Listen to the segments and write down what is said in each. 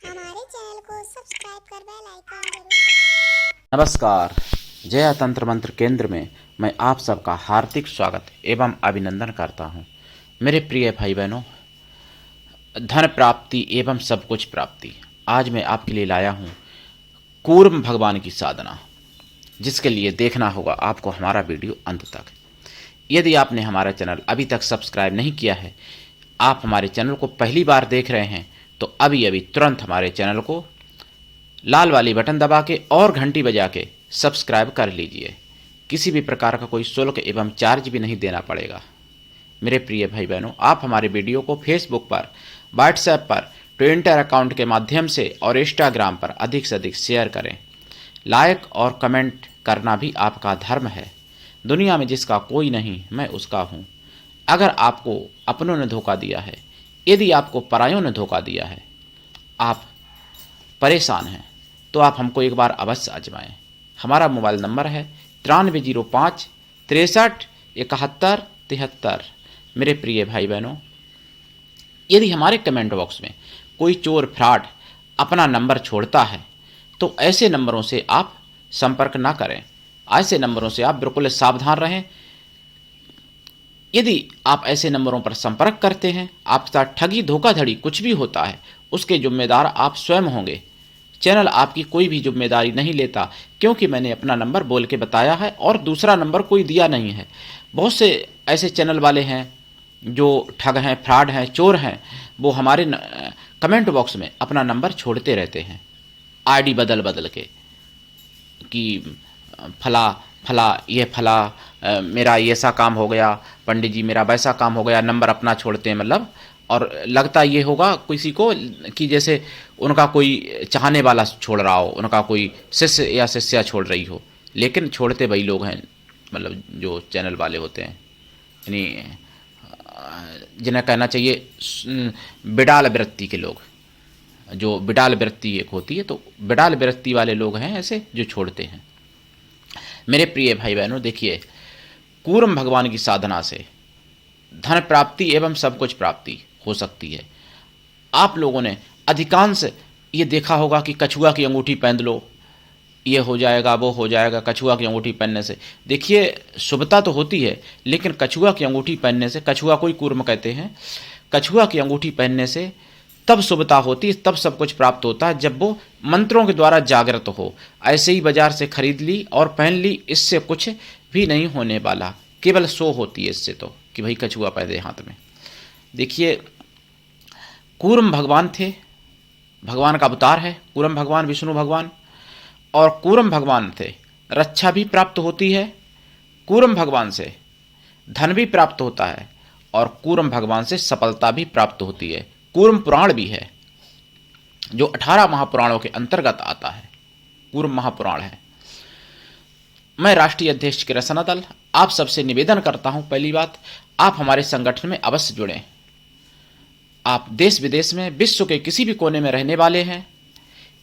हमारे चैनल को सब्सक्राइब कर बेल आइकन जरूर दबाएं। नमस्कार। जया तंत्र मंत्र केंद्र में मैं आप सबका हार्दिक स्वागत एवं अभिनंदन करता हूं। मेरे प्रिय भाई बहनों, धन प्राप्ति एवं सब कुछ प्राप्ति, आज मैं आपके लिए लाया हूं कूर्म भगवान की साधना, जिसके लिए देखना होगा आपको हमारा वीडियो अंत तक। यदि आपने हमारा चैनल अभी तक सब्सक्राइब नहीं किया है, आप हमारे चैनल को पहली बार देख रहे हैं, तो अभी अभी तुरंत हमारे चैनल को लाल वाली बटन दबा के और घंटी बजा के सब्सक्राइब कर लीजिए। किसी भी प्रकार का कोई शुल्क एवं चार्ज भी नहीं देना पड़ेगा। मेरे प्रिय भाई बहनों, आप हमारे वीडियो को फेसबुक पर, व्हाट्सएप पर, ट्विटर अकाउंट के माध्यम से और इंस्टाग्राम पर अधिक से अधिक शेयर करें। लाइक और कमेंट करना भी आपका धर्म है। दुनिया में जिसका कोई नहीं, मैं उसका हूँ। अगर आपको अपनों ने धोखा दिया है, यदि आपको परायों ने धोखा दिया है, आप परेशान हैं, तो आप हमको एक बार अवश्य आजमाएं। हमारा मोबाइल नंबर है 9305 63 71 73। मेरे प्रिय भाई बहनों, यदि हमारे कमेंट बॉक्स में कोई चोर फ्रॉड अपना नंबर छोड़ता है, तो ऐसे नंबरों से आप संपर्क ना करें। ऐसे नंबरों से आप बिल्कुल सावधान रहें। यदि आप ऐसे नंबरों पर संपर्क करते हैं, आपके साथ ठगी धोखाधड़ी कुछ भी होता है, उसके जिम्मेदार आप स्वयं होंगे। चैनल आपकी कोई भी जिम्मेदारी नहीं लेता, क्योंकि मैंने अपना नंबर बोल के बताया है और दूसरा नंबर कोई दिया नहीं है। बहुत से ऐसे चैनल वाले हैं जो ठग हैं, फ्रॉड हैं, चोर हैं, वो हमारे कमेंट बॉक्स में अपना नंबर छोड़ते रहते हैं, आईडी बदल बदल के, कि फला फला ये फला मेरा ऐसा काम हो गया, पंडित जी मेरा वैसा काम हो गया, नंबर अपना छोड़ते हैं। मतलब और लगता ये होगा किसी को कि जैसे उनका कोई चाहने वाला छोड़ रहा हो, उनका कोई शिष्य या शिष्या छोड़ रही हो, लेकिन छोड़ते वही लोग हैं, मतलब जो चैनल वाले होते हैं, यानी जिन्हें कहना चाहिए बिडाल वृत्ति के लोग। जो बिडाल वृत्ति एक होती है, तो बिडाल वृत्ति वाले लोग हैं ऐसे जो छोड़ते हैं। मेरे प्रिय भाई बहनों, देखिए, कूर्म भगवान की साधना से धन प्राप्ति एवं सब कुछ प्राप्ति हो सकती है। आप लोगों ने अधिकांश ये देखा होगा कि कछुआ की अंगूठी पहन लो, ये हो जाएगा, वो हो जाएगा। कछुआ की अंगूठी पहनने से देखिए शुभता तो होती है, लेकिन कछुआ की अंगूठी पहनने से, कछुआ को ही कूर्म कहते हैं, कछुआ की अंगूठी पहनने से तब शुभता होती है, तब सब कुछ प्राप्त होता है जब वो मंत्रों के द्वारा जागृत हो। ऐसे ही बाजार से खरीद ली और पहन ली, इससे कुछ भी नहीं होने वाला, केवल शो होती है इससे, तो कि भाई कछुआ पहने हाथ में। देखिए, कूर्म भगवान थे, भगवान का अवतार है कूर्म भगवान, विष्णु भगवान, और कूर्म भगवान थे रक्षा भी प्राप्त होती है, कूर्म भगवान से धन भी प्राप्त होता है, और कूर्म भगवान से सफलता भी प्राप्त होती है। कूर्म पुराण भी है, जो 18 महापुराणों के अंतर्गत आता है, कूर्म महापुराण है। मैं राष्ट्रीय अध्यक्ष कृष्णा दल आप सबसे निवेदन करता हूं, पहली बात, आप हमारे संगठन में अवश्य जुड़ें। आप देश विदेश में, विश्व के किसी भी कोने में रहने वाले हैं,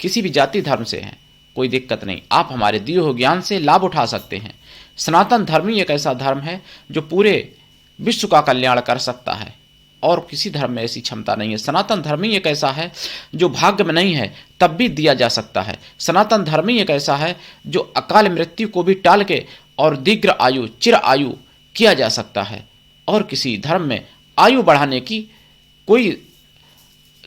किसी भी जाति धर्म से हैं, कोई दिक्कत नहीं, आप हमारे दिए हुए ज्ञान से लाभ उठा सकते हैं। सनातन धर्म ही एक ऐसा धर्म है जो पूरे विश्व का कल्याण कर सकता है, और किसी धर्म में ऐसी क्षमता नहीं है। सनातन धर्म ही एक ऐसा है जो भाग्य में नहीं है तब भी दिया जा सकता है। सनातन धर्म ही एक ऐसा है जो अकाल मृत्यु को भी टाल के और दीर्घ आयु, चिर आयु किया जा सकता है, और किसी धर्म में आयु बढ़ाने की कोई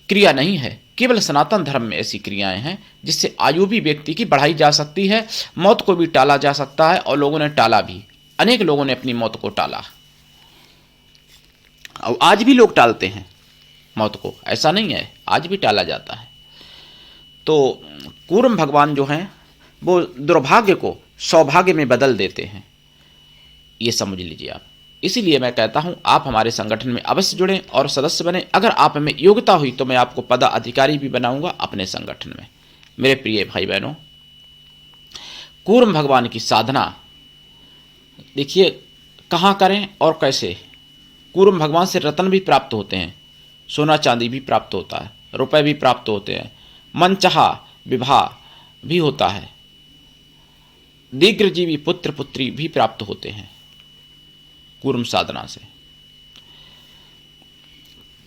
क्रिया नहीं है। केवल सनातन धर्म में ऐसी क्रियाएं हैं जिससे आयु भी व्यक्ति की बढ़ाई जा सकती है, मौत को भी टाला जा सकता है, और लोगों ने टाला भी, अनेक लोगों ने अपनी मौत को टाला, और आज भी लोग टालते हैं मौत को, ऐसा नहीं है, आज भी टाला जाता है। तो कूर्म भगवान जो हैं वो दुर्भाग्य को सौभाग्य में बदल देते हैं, ये समझ लीजिए आप। इसीलिए मैं कहता हूं, आप हमारे संगठन में अवश्य जुड़ें और सदस्य बने। अगर आप में योग्यता हुई तो मैं आपको पदाधिकारी भी बनाऊंगा अपने संगठन में। मेरे प्रिय भाई बहनों, कूर्म भगवान की साधना देखिए कहाँ करें और कैसे। कूर्म भगवान से रत्न भी प्राप्त होते हैं, सोना चांदी भी प्राप्त होता है, रुपए भी प्राप्त होते हैं, मनचाहा विवाह भी होता है, दीर्घजीवी पुत्र पुत्री भी प्राप्त होते हैं कूर्म साधना से।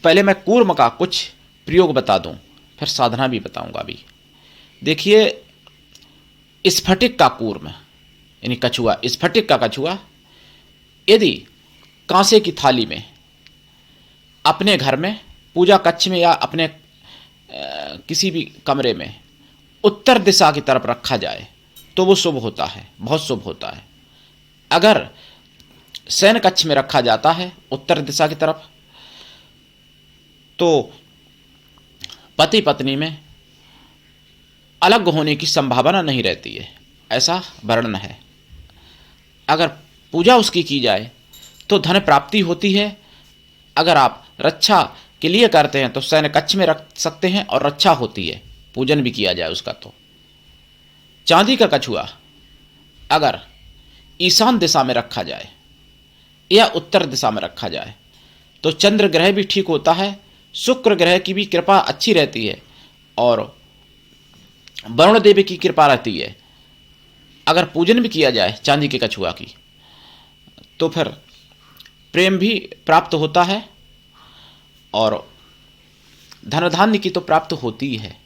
पहले मैं कूर्म का कुछ प्रयोग बता दूं, फिर साधना भी बताऊंगा अभी। देखिए, स्फटिक का कूर्म यानी कछुआ, स्फटिक का कछुआ यदि कांसे की थाली में अपने घर में पूजा कक्ष में या अपने किसी भी कमरे में उत्तर दिशा की तरफ रखा जाए तो वो शुभ होता है, बहुत शुभ होता है। अगर शयन कक्ष में रखा जाता है उत्तर दिशा की तरफ तो पति पत्नी में अलग होने की संभावना नहीं रहती है, ऐसा वर्णन है। अगर पूजा उसकी की जाए तो धन प्राप्ति होती है। अगर आप रक्षा के लिए करते हैं तो शयन कक्ष में रख सकते हैं और रक्षा होती है, पूजन भी किया जाए उसका। तो चांदी का कछुआ अगर ईशान दिशा में रखा जाए या उत्तर दिशा में रखा जाए तो चंद्र ग्रह भी ठीक होता है, शुक्र ग्रह की भी कृपा अच्छी रहती है और वरुण देव की कृपा रहती है। अगर पूजन भी किया जाए चांदी के कछुआ की तो फिर प्रेम भी प्राप्त होता है और धन धान्य की तो प्राप्त होती है,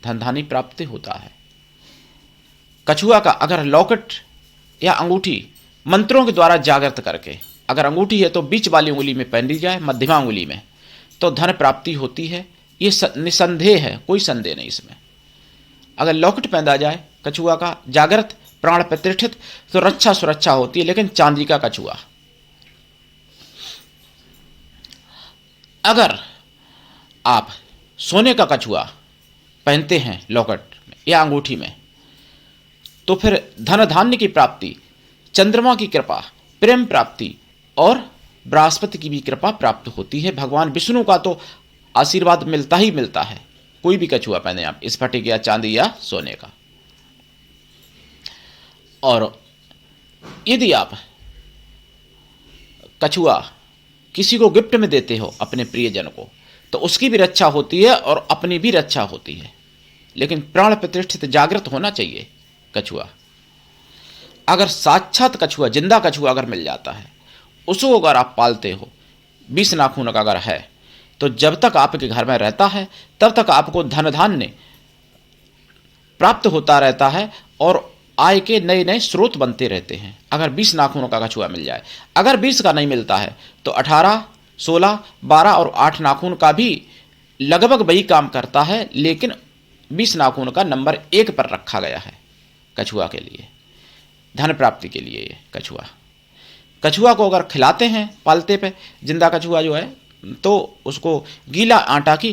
धन धान्य प्राप्त होता है। कछुआ का अगर लॉकेट या अंगूठी मंत्रों के द्वारा जागृत करके, अगर अंगूठी है तो बीच वाली उंगली में पहन ली जाए, मध्यमा उंगली में, तो धन प्राप्ति होती है। ये निसंदेह है, कोई संदेह नहीं इसमें। अगर लॉकेट पहना जाए कछुआ का जागृत प्राण प्रतिष्ठित तो रक्षा सुरक्षा होती है। लेकिन चांदी का कछुआ अगर आप सोने का कछुआ पहनते हैं लॉकेट में या अंगूठी में तो फिर धन धान्य की प्राप्ति, चंद्रमा की कृपा, प्रेम प्राप्ति और बृहस्पति की भी कृपा प्राप्त होती है। भगवान विष्णु का तो आशीर्वाद मिलता ही मिलता है। कोई भी कछुआ पहने आप, स्फटिक या चांदी या सोने का। और यदि आप कछुआ किसी को गिफ्ट में देते हो अपने प्रियजन को तो उसकी भी रक्षा होती है और अपनी भी रक्षा होती है। लेकिन प्राण प्रतिष्ठित जागृत होना चाहिए कछुआ। अगर साक्षात कछुआ, जिंदा कछुआ अगर मिल जाता है, उसको अगर आप पालते हो, 20 नाखून का अगर है, तो जब तक आपके घर में रहता है तब तक आपको धन धान्य प्राप्त होता रहता है और आय के नए नए स्रोत बनते रहते हैं। अगर 20 नाखूनों का कछुआ मिल जाए, अगर 20 का नहीं मिलता है तो 18, 16, 12 और 8 नाखून का भी लगभग वही काम करता है। लेकिन 20 नाखून का नंबर 1 पर रखा गया है कछुआ के लिए, धन प्राप्ति के लिए। ये कछुआ को अगर खिलाते हैं पालते पे, जिंदा कछुआ जो है, तो उसको गीला आटा की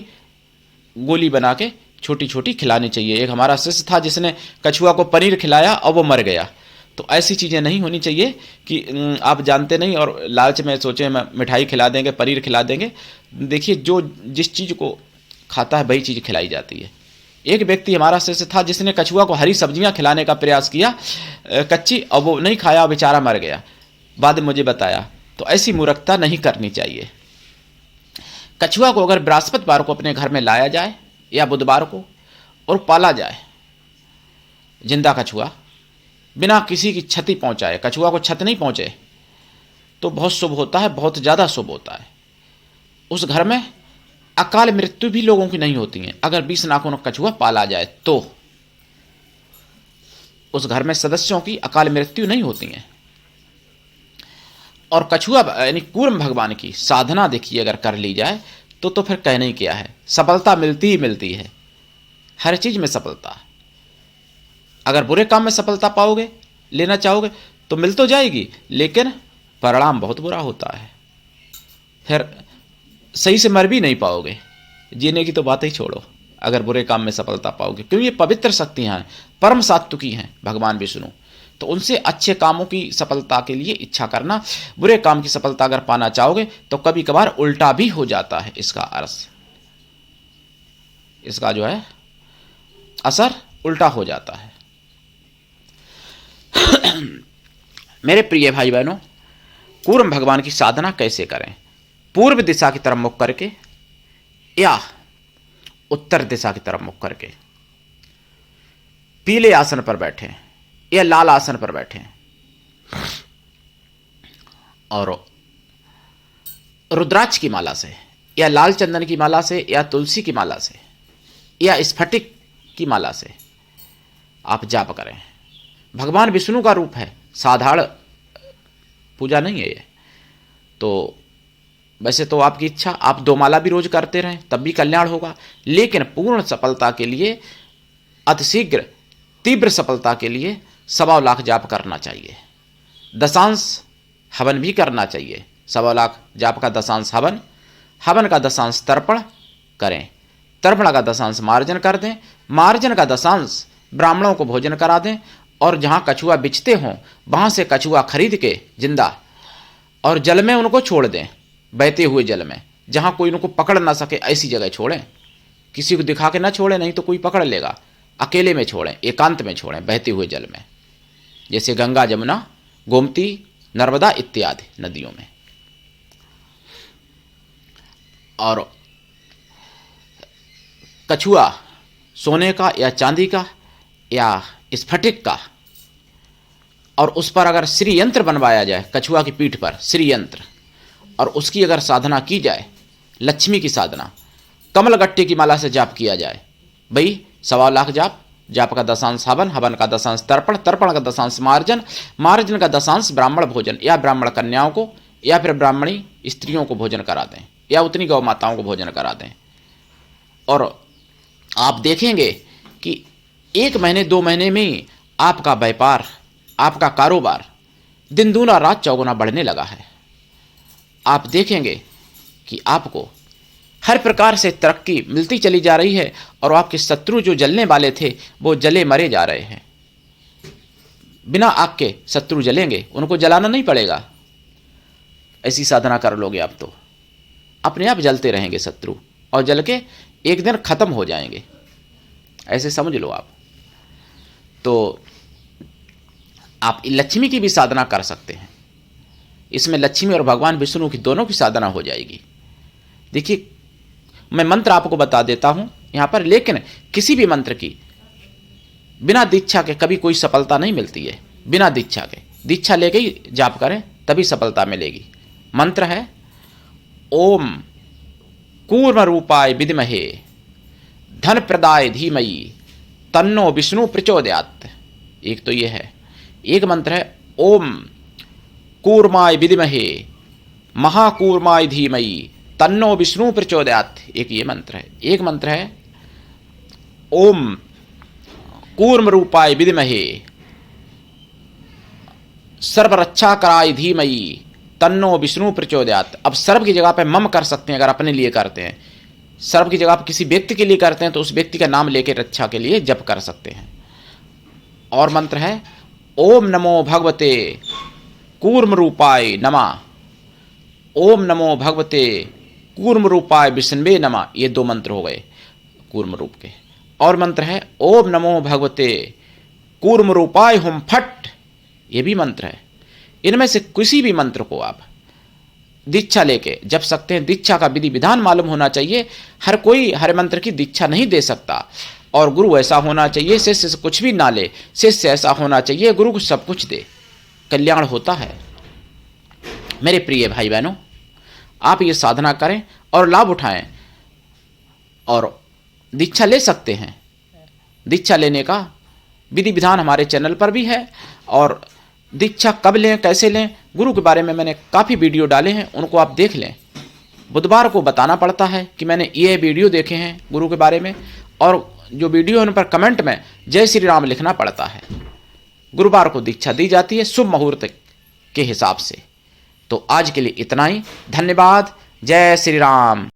गोली बना के छोटी छोटी खिलानी चाहिए। एक हमारा शिष्य था जिसने कछुआ को पनीर खिलाया और वो मर गया। तो ऐसी चीज़ें नहीं होनी चाहिए कि आप जानते नहीं और लालच में सोचें मिठाई खिला देंगे, पनीर खिला देंगे। देखिए, जो जिस चीज़ को खाता है वही चीज़ खिलाई जाती है। एक व्यक्ति हमारा शिष्य था जिसने कछुआ को हरी सब्जियां खिलाने का प्रयास किया कच्ची, और वो नहीं खाया, बेचारा मर गया। बाद में मुझे बताया। तो ऐसी मूर्खता नहीं करनी चाहिए। कछुआ को अगर बृहस्पतिवार को अपने घर में लाया जाए या बुधवार को और पाला जाए, जिंदा कछुआ, बिना किसी की क्षति पहुंचाए, कछुआ को क्षति नहीं पहुंचे, तो बहुत शुभ होता है, बहुत ज़्यादा शुभ होता है। उस घर में अकाल मृत्यु भी लोगों की नहीं होती है। अगर 20 नाखून कछुआ पाला जाए तो उस घर में सदस्यों की अकाल मृत्यु नहीं होती है। और कछुआ यानी कूर्म भगवान की साधना देखिए अगर कर ली जाए तो फिर कहने ही क्या है, सफलता मिलती ही मिलती है। हर चीज में सफलता। अगर बुरे काम में सफलता पाओगे, लेना चाहोगे तो मिल तो जाएगी, लेकिन परिणाम बहुत बुरा होता है। फिर सही से मर भी नहीं पाओगे, जीने की तो बात ही छोड़ो अगर बुरे काम में सफलता पाओगे। क्योंकि ये पवित्र शक्तियाँ हैं, परम सात्विकी हैं भगवान विष्णु। तो उनसे अच्छे कामों की सफलता के लिए इच्छा करना। बुरे काम की सफलता अगर पाना चाहोगे तो कभी कभार उल्टा भी हो जाता है। इसका अर्थ, इसका जो है असर उल्टा हो जाता है। मेरे प्रिय भाई बहनों, कूर्म भगवान की साधना कैसे करें? पूर्व दिशा की तरफ मुख करके या उत्तर दिशा की तरफ मुख करके, पीले आसन पर बैठें या लाल आसन पर बैठें और रुद्राक्ष की माला से या लाल चंदन की माला से या तुलसी की माला से या स्फटिक की माला से आप जाप करें। भगवान विष्णु का रूप है, साधारण पूजा नहीं है ये। तो वैसे तो आपकी इच्छा, आप 2 माला भी रोज करते रहें तब भी कल्याण होगा, लेकिन पूर्ण सफलता के लिए, अतिशीघ्र तीव्र सफलता के लिए 1.25 लाख जाप करना चाहिए। दशांश हवन भी करना चाहिए। 1.25 लाख जाप का दशांश हवन, हवन का दशांश तर्पण करें, तर्पण का दशांश मार्जन कर दें, मार्जन का दशांश ब्राह्मणों को भोजन करा दें, और जहाँ कछुआ बिचते हों वहाँ से कछुआ खरीद के जिंदा और जल में उनको छोड़ दें, बहते हुए जल में, जहाँ कोई उनको पकड़ ना सके ऐसी जगह छोड़ें। किसी को दिखा के ना छोड़ें, नहीं तो कोई पकड़ लेगा। अकेले में छोड़ें, एकांत में छोड़ें, बहते हुए जल में, जैसे गंगा, जमुना, गोमती, नर्मदा इत्यादि नदियों में। और कछुआ सोने का या चांदी का या स्फटिक का, और उस पर अगर श्री यंत्र बनवाया जाए, कछुआ की पीठ पर श्री यंत्र, और उसकी अगर साधना की जाए, लक्ष्मी की साधना, कमल गट्टे की माला से जाप किया जाए, भाई 1.25 लाख जाप, जाप का दशांश हवन, हवन का दशांश तर्पण, तर्पण का दशांश मार्जन, मार्जन का दशांश ब्राह्मण भोजन, या ब्राह्मण कन्याओं को या फिर ब्राह्मणी स्त्रियों को भोजन करा दें, या उतनी गौ माताओं को भोजन करा दें। और आप देखेंगे कि 1 महीने 2 महीने में ही आपका व्यापार, आपका कारोबार दिन दूना रात चौगुना बढ़ने लगा है। आप देखेंगे कि आपको हर प्रकार से तरक्की मिलती चली जा रही है, और आपके शत्रु जो जलने वाले थे वो जले मरे जा रहे हैं। बिना आग के शत्रु जलेंगे, उनको जलाना नहीं पड़ेगा। ऐसी साधना कर लोगे आप तो अपने आप जलते रहेंगे शत्रु, और जल के एक दिन खत्म हो जाएंगे, ऐसे समझ लो आप। तो आप लक्ष्मी की भी साधना कर सकते हैं। इसमें लक्ष्मी और भगवान विष्णु की दोनों की साधना हो जाएगी। देखिए, मैं मंत्र आपको बता देता हूं यहां पर, लेकिन किसी भी मंत्र की बिना दीक्षा के कभी कोई सफलता नहीं मिलती है। बिना दीक्षा के, दीक्षा लेके ही जाप करें तभी सफलता मिलेगी। मंत्र है ओम कूर्म रूपाय विद्महे धन प्रदाय धीमहि तन्नो विष्णु प्रचोदयात्। एक तो ये है। एक मंत्र है ओम कूर्माय विद्महे महाकूर्माय धीमहि तन्नो विष्णु प्रचोदयात्। एक ये मंत्र है। एक मंत्र है ओम कूर्म रूपाय विद्महे सर्वरक्षाकराय धीमहि तन्नो विष्णु प्रचोदयात्। अब सर्व की जगह पे मम कर सकते हैं अगर अपने लिए करते हैं। सर्व की जगह पर किसी व्यक्ति के लिए करते हैं तो उस व्यक्ति का नाम लेकर रक्षा के लिए जप कर सकते हैं। और मंत्र है ओम नमो भगवते कूर्म रूपाय नमः, ओम नमो भगवते कूर्म रूपाय विष्णवे नमः। ये 2 मंत्र हो गए कूर्म रूप के। और मंत्र है ओम नमो भगवते कूर्म रूपाय हुम फट। ये भी मंत्र है। इनमें से किसी भी मंत्र को आप दीक्षा लेके जप सकते हैं। दीक्षा का विधि विधान मालूम होना चाहिए। हर कोई हर मंत्र की दीक्षा नहीं दे सकता, और गुरु ऐसा होना चाहिए शिष्य से कुछ भी ना ले, शिष्य ऐसा होना चाहिए गुरु को सब कुछ दे, कल्याण होता है। मेरे प्रिय भाई बहनों, आप ये साधना करें और लाभ उठाएं, और दीक्षा ले सकते हैं। दीक्षा लेने का विधि विधान हमारे चैनल पर भी है, और दीक्षा कब लें कैसे लें गुरु के बारे में मैंने काफ़ी वीडियो डाले हैं, उनको आप देख लें। बुधवार को बताना पड़ता है कि मैंने ये वीडियो देखे हैं गुरु के बारे में, और जो वीडियो है उन पर कमेंट में जय श्री राम लिखना पड़ता है। गुरुवार को दीक्षा दी जाती है शुभ मुहूर्त के हिसाब से। तो आज के लिए इतना ही। धन्यवाद। जय श्री राम।